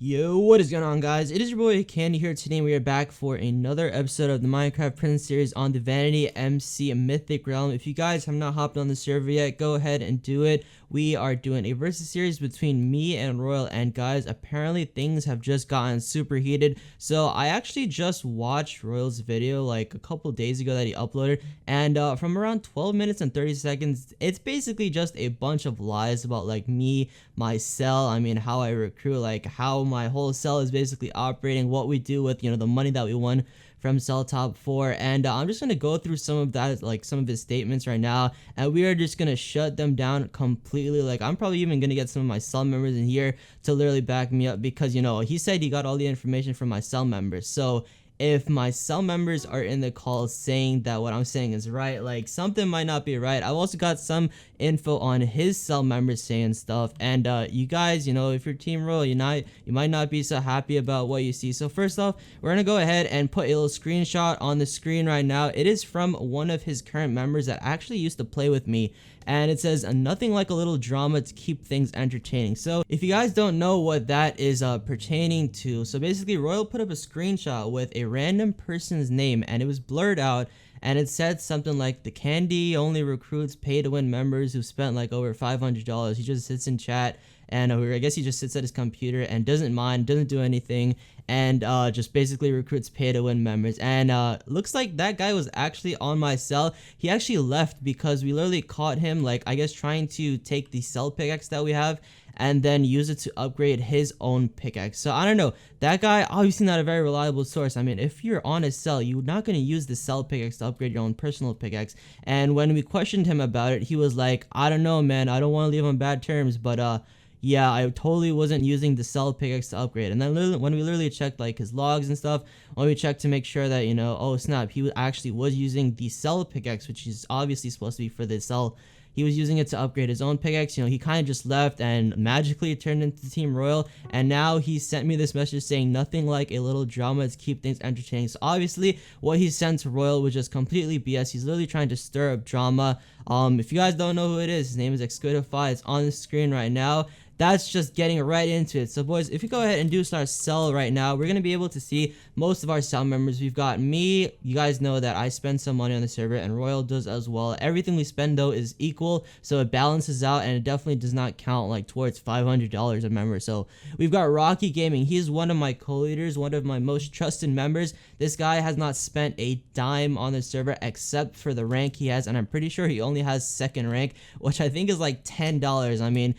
Yo, what is going on, guys? It is your boy Candy here. Today we are back for another episode of the Minecraft Prince series on the VanityMC Mythic realm. If you guys have not hopped on the server yet, go ahead and do it. We are doing a versus series between me and Royal, and guys, apparently things have just gotten super heated. So I actually just watched Royal's video like a couple days ago that he uploaded, and from around 12 minutes and 30 seconds, it's basically just a bunch of lies about like me, my cell, how I recruit, like how my whole cell is basically operating, what we do with the money that we won from cell top 4, and I'm just gonna go through some of that, like some of his statements right now, and we are just gonna shut them down completely. Like I'm probably even gonna get some of my cell members in here to literally back me up, because he said he got all the information from my cell members. So if my cell members are in the call saying that what I'm saying is right, like something might not be right. I've also got some info on his cell members saying stuff, and you guys, if you're Team Royal, you might not be so happy about what you see. So first off, we're gonna go ahead and put a little screenshot on the screen right now. It is from one of his current members that actually used to play with me, and it says nothing like a little drama to keep things entertaining. So if you guys don't know what that is pertaining to, so basically Royal put up a screenshot with a random person's name, and it was blurred out, and it said something like the Candy only recruits pay to win members who spent like over $500. He just sits in chat, and I guess he just sits at his computer and doesn't do anything, and just basically recruits pay to win members. And looks like that guy was actually on my cell. He actually left because we literally caught him, like I guess trying to take the cell pickaxe that we have and then use it to upgrade his own pickaxe. So I don't know, that guy obviously not a very reliable source. If you're on a cell, you're not going to use the cell pickaxe to upgrade your own personal pickaxe. And when we questioned him about it, he was like, I don't know, man, I don't want to leave on bad terms, but yeah, I totally wasn't using the cell pickaxe to upgrade. And then when we literally checked like his logs and stuff, when we checked to make sure that, oh snap, he actually was using the cell pickaxe, which is obviously supposed to be for the cell. He was using it to upgrade his own pickaxe. He kind of just left and magically turned into Team Royal. And now he sent me this message saying nothing like a little drama to keep things entertaining. So obviously what he sent to Royal was just completely BS. He's literally trying to stir up drama. If you guys don't know who it is, his name is Excudify. It's on the screen right now. That's just getting right into it. So boys, if you go ahead and do start cell right now, we're gonna be able to see most of our cell members. We've got me. You guys know that I spend some money on the server, and Royal does as well. Everything we spend though is equal, so it balances out, and it definitely does not count like towards $500 a member. So we've got Rocky Gaming. He's one of my co-leaders, one of my most trusted members. This guy has not spent a dime on the server except for the rank he has, and I'm pretty sure he only has second rank, which I think is like $10.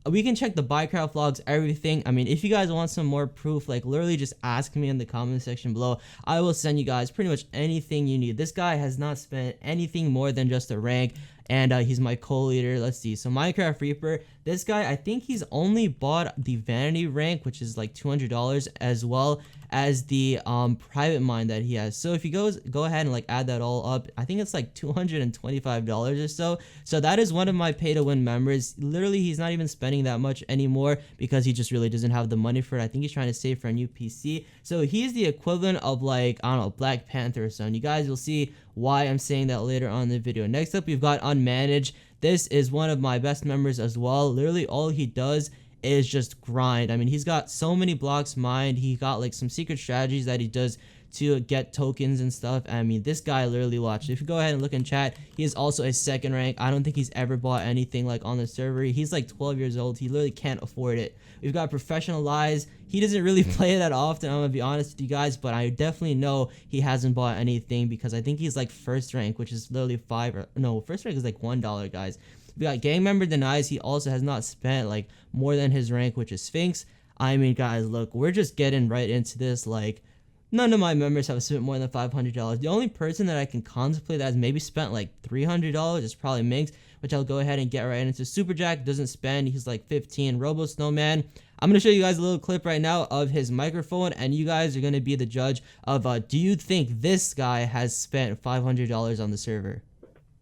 We can check the Bycraft logs, everything. If you guys want some more proof, like literally just ask me in the comment section below. I will send you guys pretty much anything you need. This guy has not spent anything more than just a rank, and he's my co-leader. Let's see. So Minecraft Reaper, this guy, I think he's only bought the vanity rank, which is like $200, as well as the private mine that he has. So if you go ahead and like add that all up, I think it's like $225 or so. So that is one of my pay to win members. Literally, he's not even spending that much anymore because he just really doesn't have the money for it. I think he's trying to save for a new PC. So he's the equivalent of like, I don't know, Black Panther or something. You guys will see why I'm saying that later on in the video. Next up, we've got Unmanaged. This is one of my best members as well. Literally all he does is just grind. He's got so many blocks mined. He got like some secret strategies that he does to get tokens and stuff. This guy literally, watch, if you go ahead and look in chat, he is also a second rank. I don't think he's ever bought anything like on the server. He's like 12 years old. He literally can't afford it. We've got Professional Lies. He doesn't really play that often, I'm gonna be honest with you guys, but I definitely know he hasn't bought anything because I think he's like first rank, which is literally first rank is like $1, guys. We got Gang Member Denies. He also has not spent like more than his rank, which is Sphinx. Guys, look, we're just getting right into this. Like, none of my members have spent more than $500. The only person that I can contemplate that has maybe spent like $300 is probably Minx, which I'll go ahead and get right into. Superjack doesn't spend. He's like 15. Robo Snowman. I'm going to show you guys a little clip right now of his microphone, and you guys are going to be the judge of do you think this guy has spent $500 on the server?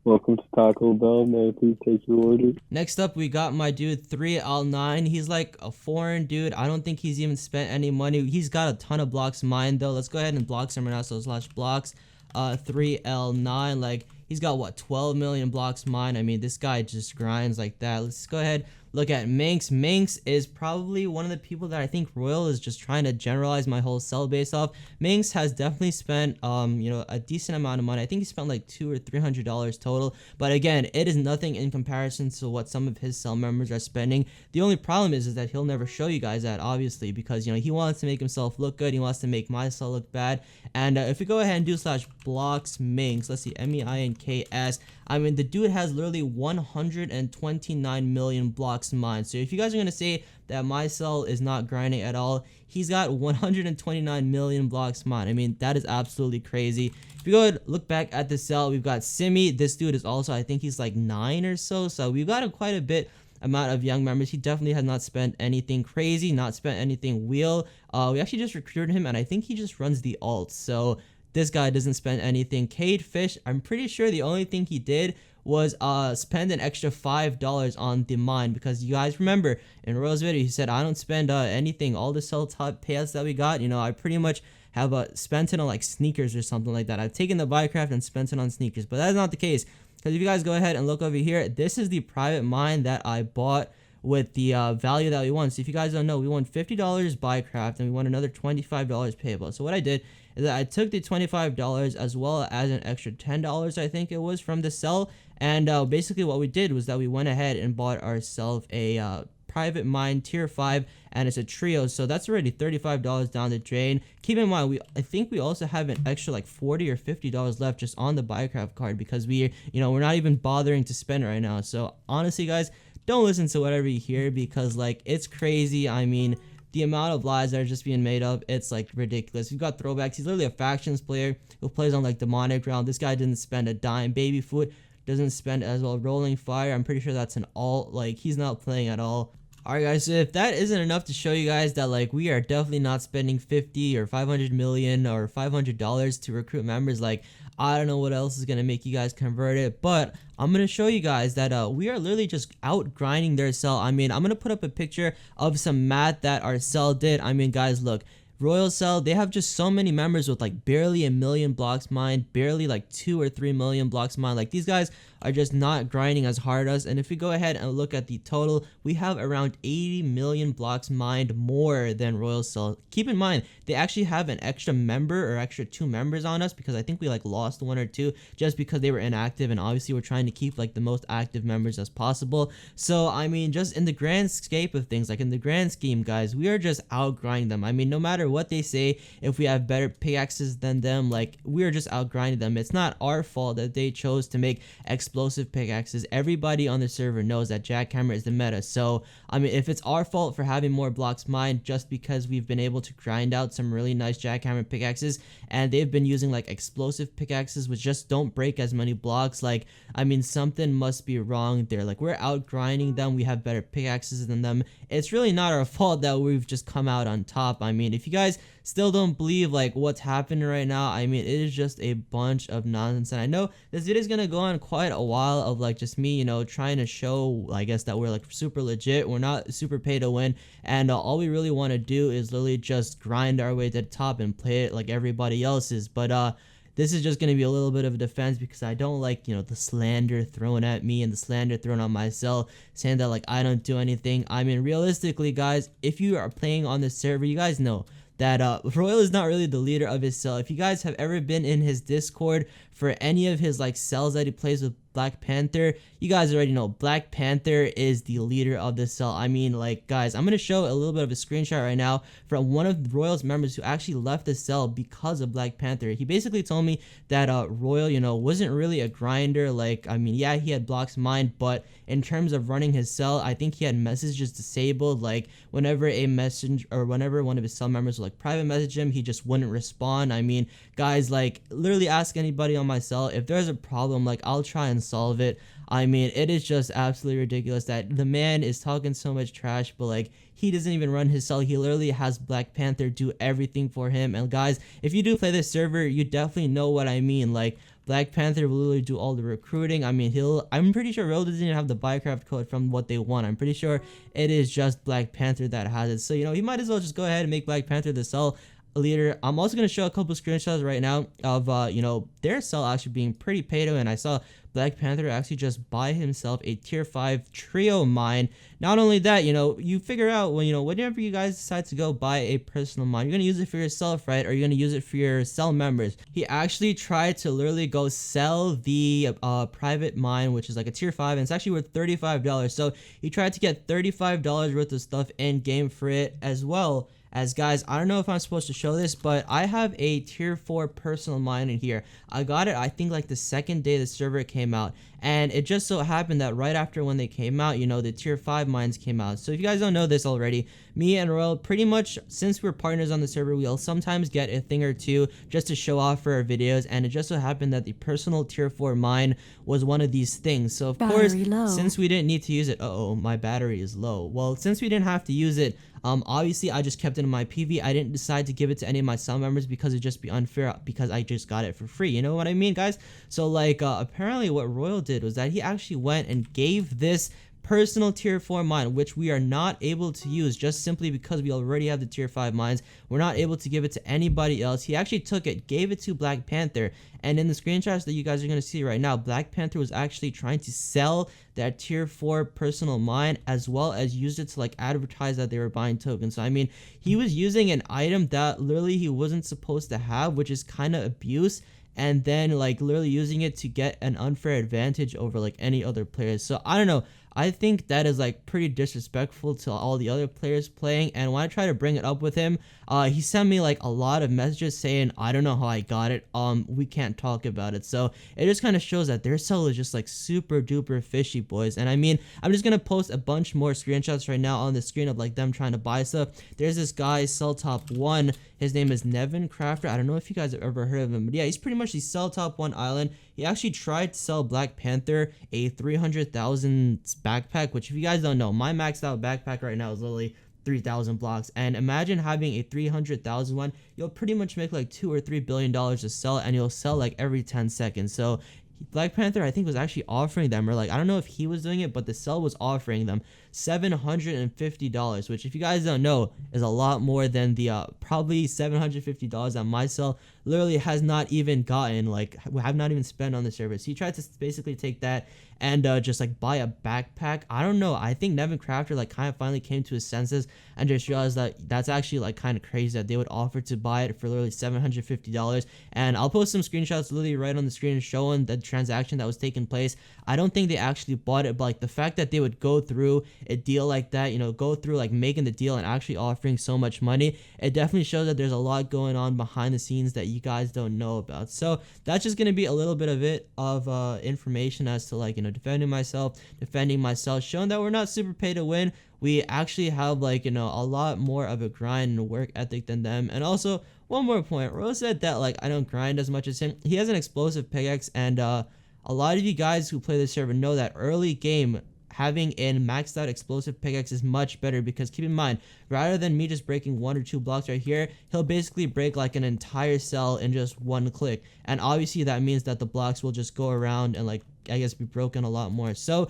Welcome to Taco Bell. May I please take your order? Next up, we got my dude 3L9. He's like a foreign dude. I don't think he's even spent any money. He's got a ton of blocks mined though. Let's go ahead and block some right now. So /blocks 3L9. Like, he's got what, 12 million blocks mined. This guy just grinds like that. Let's go ahead, look at Minx. Minx is probably one of the people that I think Royal is just trying to generalize my whole cell base off. Minx has definitely spent a decent amount of money. I think he spent like $200 or $300 total, but again, it is nothing in comparison to what some of his cell members are spending. The only problem is that he'll never show you guys that, obviously, because he wants to make himself look good. He wants to make my cell look bad. And if we go ahead and do /blocks Minx, let's see, MEINKS, I mean, the dude has literally 129 million blocks mined. So if you guys are gonna say that my cell is not grinding at all, he's got 129 million blocks mined. I mean, that is absolutely crazy. If you go ahead and look back at the cell, we've got Simi. This dude is also, I think he's like 9 or so. So we've got quite a bit amount of young members. He definitely has not spent anything crazy, not spent anything wheel. We actually just recruited him, and I think he just runs the alt. So this guy doesn't spend anything. Cade Fish, I'm pretty sure the only thing he did was spend an extra $5 on the mine, because you guys remember in Royal's video he said I don't spend anything. All the cell top payouts that we got, I pretty much have spent it on like sneakers or something like that. I've taken the Bycraft and spent it on sneakers, but that's not the case, because if you guys go ahead and look over here, this is the private mine that I bought with the value that we won. So if you guys don't know, we won $50 Bycraft and we won another $25 payable. So what I did is that I took the $25 as well as an extra $10, I think it was, from the cell, and basically what we did was that we went ahead and bought ourselves a private mine tier 5, and it's a trio, so that's already $35 down the drain. Keep in mind, I think we also have an extra like $40 or $50 left just on the Bycraft card, because we're not even bothering to spend it right now. So honestly, guys, don't listen to whatever you hear, because like it's crazy. I mean, the amount of lies that are just being made up, it's like ridiculous. We've got Throwbacks. He's literally a factions player who plays on like demonic round. This guy didn't spend a dime. Babyfoot doesn't spend as well. Rolling Fire, I'm pretty sure that's an alt. Like, he's not playing at all. Alright guys, so if that isn't enough to show you guys that like we are definitely not spending 50 or 500 million or $500 to recruit members, like I don't know what else is going to make you guys convert it, but I'm going to show you guys that we are literally just out grinding their cell. I mean, I'm going to put up a picture of some math that our cell did. I mean, guys, look. Royal Cell, they have just so many members with like barely a million blocks mined, barely like 2 or 3 million blocks mined. Like, these guys are just not grinding as hard as us. And if we go ahead and look at the total, we have around 80 million blocks mined more than Royal Cell. Keep in mind, they actually have an extra member or extra 2 members on us, because I think we like lost 1 or 2 just because they were inactive, and obviously we're trying to keep like the most active members as possible. So I mean, just in the grand scape of things, like in the grand scheme, guys, we are just out grinding them. I mean, no matter what they say, if we have better pickaxes than them, like we're just out grinding them. It's not our fault that they chose to make explosive pickaxes. Everybody on the server knows that jackhammer is the meta. So I mean, if it's our fault for having more blocks mined just because we've been able to grind out some really nice jackhammer pickaxes, and they've been using like explosive pickaxes which just don't break as many blocks, like I mean, something must be wrong there. Like, we're out grinding them, we have better pickaxes than them. It's really not our fault that we've just come out on top. I mean, if you guys still don't believe like what's happening right now, I mean, it is just a bunch of nonsense. And I know this video is gonna go on quite a while of like just me, trying to show, I guess, that we're like super legit, we're not super pay to win, and all we really want to do is literally just grind our way to the top and play it like everybody else's. But this is just going to be a little bit of a defense, because I don't like, the slander thrown at me and the slander thrown on myself, saying that like I don't do anything. I mean, realistically, guys, if you are playing on this server, you guys know that Royal is not really the leader of his cell. If you guys have ever been in his Discord for any of his like cells that he plays with Black Panther, you guys already know Black Panther is the leader of this cell. I mean, like, guys, I'm gonna show a little bit of a screenshot right now from one of Royal's members who actually left the cell because of Black Panther. He basically told me that Royal, wasn't really a grinder. Like, I mean, yeah, he had blocks mined, but in terms of running his cell, I think he had messages disabled. Like, whenever a message or whenever one of his cell members would like private message him, he just wouldn't respond. I mean, guys, like, literally ask anybody on my cell if there's a problem. Like, I'll try and solve it. I mean, it is just absolutely ridiculous that the man is talking so much trash, but like, he doesn't even run his cell. He literally has Black Panther do everything for him. And guys, if you do play this server, you definitely know what I mean. Like, Black Panther will literally do all the recruiting. I mean, I'm pretty sure Royal doesn't even have the Bycraft code from what they want. I'm pretty sure it is just Black Panther that has it. So, he might as well just go ahead and make Black Panther the cell. leader. I'm also going to show a couple screenshots right now of their cell actually being pretty pay to win. I saw Black Panther actually just buy himself a tier 5 trio mine. Not only that, you figure out when whenever you guys decide to go buy a personal mine, you're going to use it for yourself, right? Or you're going to use it for your cell members. He actually tried to literally go sell the private mine, which is like a tier 5, and it's actually worth $35. So he tried to get $35 worth of stuff in game for it, as well as, guys, I don't know if I'm supposed to show this, but I have a tier 4 personal mine in here. I got it, I think, like the second day the server came out, and it just so happened that right after when they came out, the tier 5 mines came out. So if you guys don't know this already, me and Royal, pretty much since we're partners on the server, we'll sometimes get a thing or two just to show off for our videos, and it just so happened that the personal tier 4 mine was one of these things. So of course, since we didn't need to use it, my battery is low. Well, since we didn't have to use it, obviously I just kept it in my PV. I didn't decide to give it to any of my cell members because it'd just be unfair, because I just got it for free. You know what I mean, guys? So like apparently what Royal did was that he actually went and gave this personal tier 4 mine, which we are not able to use just simply because we already have the tier 5 mines. We're not able to give it to anybody else. He actually took it, gave it to Black Panther, and in the screenshots that you guys are going to see right now, Black Panther was actually trying to sell that tier 4 personal mine, as well as used it to like advertise that they were buying tokens. So I mean, he was using an item that literally he wasn't supposed to have, which is kind of abuse, and then like literally using it to get an unfair advantage over like any other players. So I don't know, I think that is like pretty disrespectful to all the other players playing. And when I try to bring it up with him, he sent me like a lot of messages saying, I don't know how I got it, we can't talk about it. So it just kind of shows that their cell is just like super duper fishy, boys. And I mean, I'm just gonna post a bunch more screenshots right now on the screen of like them trying to buy stuff. There's this guy, cell top 1, his name is Nevin Crafter. I don't know if you guys have ever heard of him, but yeah, he's pretty much the cell top 1 island. He actually tried to sell Black Panther a 300,000 backpack, which if you guys don't know, my maxed out backpack right now is literally 3,000 blocks, and imagine having a 300,000 one. You'll pretty much make like $2 or $3 billion to sell, and you'll sell like every 10 seconds. So Black Panther, I think, was actually offering them, or like, I don't know if he was doing it, but the cell was offering them $750, which if you guys don't know is a lot more than the probably $750 that my cell literally has not even gotten, like have not even spent on the service. He tried to basically take that and just like buy a backpack. I don't know, I think Nevin Crafter like kind of finally came to his senses and just realized that that's actually like kind of crazy that they would offer to buy it for literally $750. And I'll post some screenshots literally right on the screen showing the transaction that was taking place. I don't think they actually bought it, but like the fact that they would go through a deal like that, go through like making the deal and actually offering so much money, it definitely shows that there's a lot going on behind the scenes that you guys don't know about. So that's just going to be a little bit of it of information as to like defending myself, showing that we're not super pay to win. We actually have like a lot more of a grind and work ethic than them. And also one more point, Rose said that like I don't grind as much as him. He has an explosive pickaxe, and a lot of you guys who play this server know that early game having a maxed out explosive pickaxe is much better, because keep in mind, rather than me just breaking 1 or 2 blocks right here, he'll basically break like an entire cell in just 1 click. And obviously that means that the blocks will just go around and like I guess be broken a lot more. So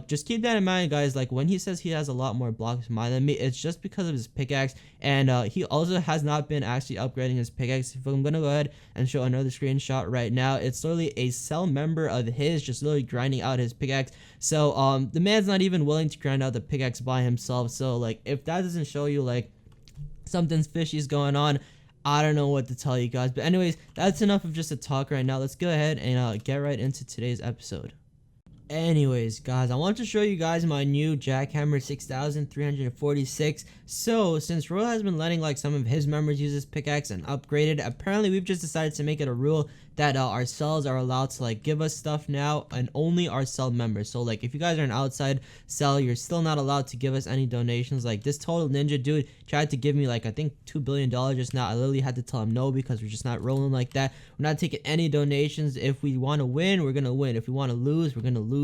just keep that in mind, guys. Like when he says he has a lot more blocks mine than me, it's just because of his pickaxe, and he also has not been actually upgrading his pickaxe. If I'm gonna go ahead and show another screenshot right now, it's literally a cell member of his just literally grinding out his pickaxe. So the man's not even willing to grind out the pickaxe by himself. So like if that doesn't show you like something's fishy is going on, I don't know what to tell you guys. But anyways, that's enough of just a talk right now. Let's go ahead and get right into today's episode. Anyways, guys, I want to show you guys my new jackhammer 6346. So since Royal has been letting like some of his members use this pickaxe and upgrade it, apparently we've just decided to make it a rule that our cells are allowed to like give us stuff now, and only our cell members. So like if you guys are an outside cell, you're still not allowed to give us any donations. Like this Total Ninja dude tried to give me like I think $2 billion just now. I literally had to tell him no, because we're just not rolling like that. We're not taking any donations. If we want to win, we're gonna win. If we want to lose, we're gonna lose.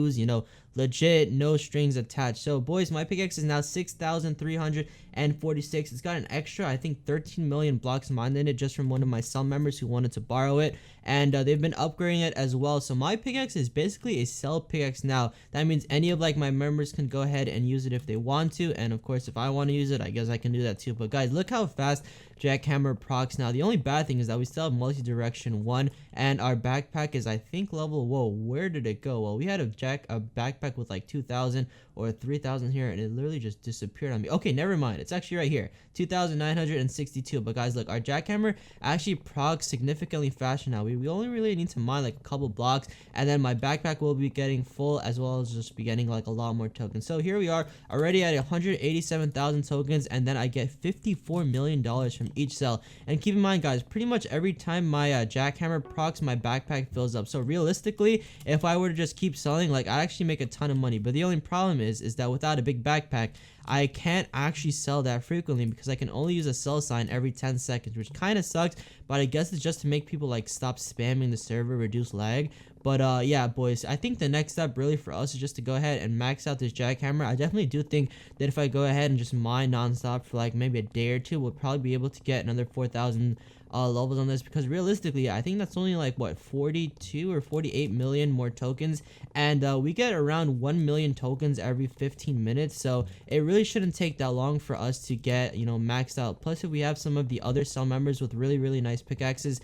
legit no strings attached. So boys, my pickaxe is now 6,346. It's got an extra, I think, 13 million blocks mined in it just from one of my cell members who wanted to borrow it, and they've been upgrading it as well. So my pickaxe is basically a cell pickaxe now. That means any of like my members can go ahead and use it if they want to, and of course if I want to use it, I guess I can do that too. But guys, look how fast jackhammer procs now. The only bad thing is that we still have multi-direction 1, and our backpack is, I think, level, whoa, where did it go? Well, we had a backpack with like 2,000 or 3,000 here, and it literally just disappeared on me. Okay, never mind, it's actually right here, 2,962. But guys, look, our jackhammer actually procs significantly faster now. We only really need to mine like a couple blocks, and then my backpack will be getting full, as well as just be getting like a lot more tokens. So here we are already at 187,000 tokens, and then I get $54 million from each cell. And keep in mind, guys, pretty much every time my jackhammer procs, my backpack fills up. So realistically, if I were to just keep selling, like, I'd actually make a ton of money. But the only problem is that without a big backpack, I can't actually sell that frequently, because I can only use a sell sign every 10 seconds, which kind of sucks. But I guess it's just to make people like stop spamming the server, reduce lag. But yeah, boys, I think the next step really for us is just to go ahead and max out this jackhammer. I definitely do think that if I go ahead and just mine nonstop for like maybe a day or two, we'll probably be able to get another 4,000 levels on this, because realistically I think that's only like what, 42 or 48 million more tokens, and we get around 1 million tokens every 15 minutes, so it really shouldn't take that long for us to get, you know, maxed out. Plus, if we have some of the other cell members with really nice pickaxes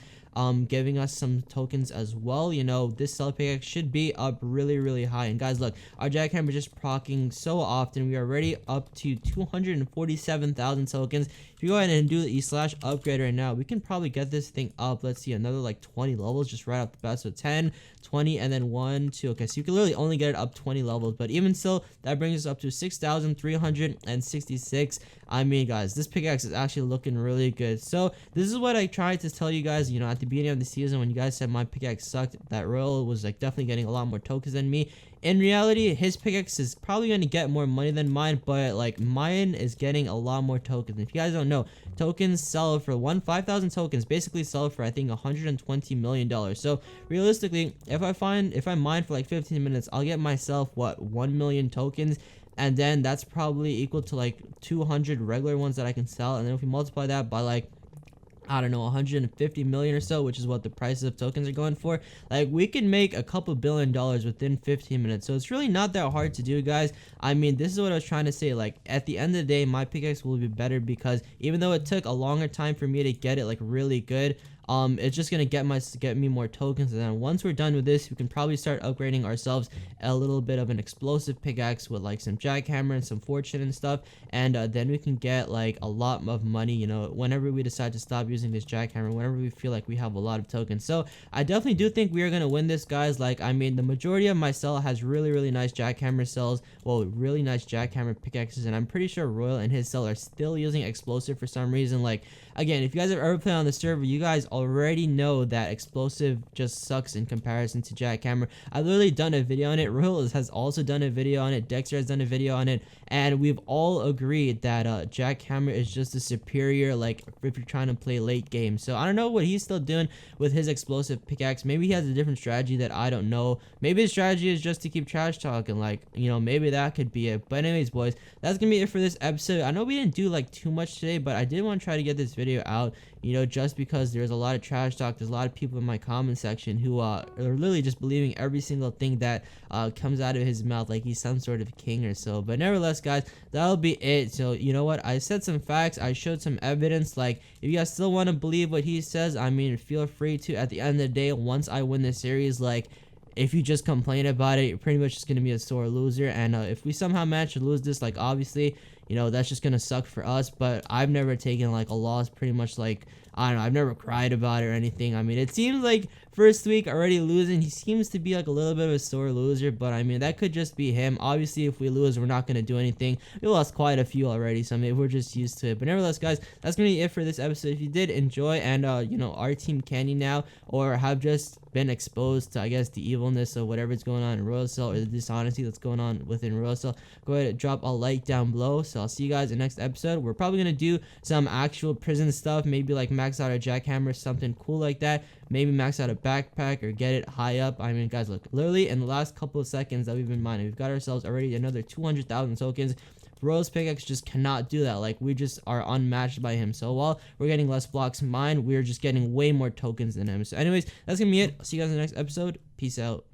giving us some tokens as well, you know, this cell pickaxe should be up really high. And guys, look, our jackhammer is just proccing so often. We are already up to 247,000 tokens. If you go ahead and do the /upgrade right now, we can probably get this thing up, let's see, another like 20 levels just right off the bat. So 10, 20, and then 1, 2. Okay, so you can literally only get it up 20 levels, but even still, that brings us up to 6,366. I mean, guys, this pickaxe is actually looking really good. So this is what I tried to tell you guys, you know, at the beginning of the season when you guys said my pickaxe sucked, that Royal was like definitely getting a lot more tokens than me. In reality, his pickaxe is probably going to get more money than mine, but like mine is getting a lot more tokens. If you guys don't know, tokens sell for 5,000 tokens basically sell for, I think, $120 million. So realistically, if I mine for like 15 minutes, I'll get myself what, 1 million tokens, and then that's probably equal to like 200 regular ones that I can sell. And then if we multiply that by like, I don't know, 150 million or so, which is what the prices of tokens are going for, like, we can make a couple $1 billion within 15 minutes. So it's really not that hard to do, guys. I mean, this is what I was trying to say. Like, at the end of the day, my pickaxe will be better, because even though it took a longer time for me to get it like really good, it's just gonna get me more tokens. And then once we're done with this, we can probably start upgrading ourselves a little bit of an explosive pickaxe with like some jackhammer and some fortune and stuff, and then we can get like a lot of money, you know, whenever we decide to stop using this jackhammer, whenever we feel like we have a lot of tokens. So I definitely do think we are gonna win this, guys. Like, I mean, the majority of my cell has really nice jackhammer cells, well, really nice jackhammer pickaxes, and I'm pretty sure Royal and his cell are still using explosive for some reason. Like, again, if you guys have ever played on the server, you guys already know that explosive just sucks in comparison to jackhammer. I've literally done a video on it. Royal has also done a video on it. Dexter has done a video on it, and we've all agreed that jackhammer is just a superior, like, if you're trying to play late game. So I don't know what he's still doing with his explosive pickaxe. Maybe he has a different strategy that I don't know. Maybe his strategy is just to keep trash talking, like, you know, maybe that could be it. But anyways, boys, that's gonna be it for this episode. I know we didn't do like too much today, but I did want to try to get this video out, you know, just because there's a lot of trash talk. There's a lot of people in my comment section who are literally just believing every single thing that comes out of his mouth, like he's some sort of king or so. But nevertheless, guys, that'll be it. So you know what, I said some facts, I showed some evidence. Like, if you guys still want to believe what he says, I mean, feel free to. At the end of the day, once I win this series, like, if you just complain about it, you're pretty much just gonna be a sore loser. And if we somehow manage to lose this, like, obviously, you know, that's just gonna suck for us. But I've never taken like a loss, pretty much. Like, I don't know, I've never cried about it or anything. I mean, it seems like first week already losing, he seems to be like a little bit of a sore loser, but I mean, that could just be him. Obviously, if we lose, we're not gonna do anything. We lost quite a few already, so maybe we're just used to it. But nevertheless, guys, that's gonna be it for this episode. If you did enjoy and you know, our team Candy now, or have just been exposed to, I guess, the evilness of whatever's going on in Royal Cell, or the dishonesty that's going on within Royal Cell, go ahead and drop a like down below. So I'll see you guys in the next episode. We're probably gonna do some actual prison stuff, maybe like max out a jackhammer, something cool like that. Maybe max out a backpack or get it high up. I mean, guys, look, literally in the last couple of seconds that we've been mining, we've got ourselves already another 200,000 tokens. Royal's pickaxe just cannot do that. Like, we just are unmatched by him. So while we're getting less blocks mined, we're just getting way more tokens than him. So anyways, that's gonna be it. I'll see you guys in the next episode. Peace out.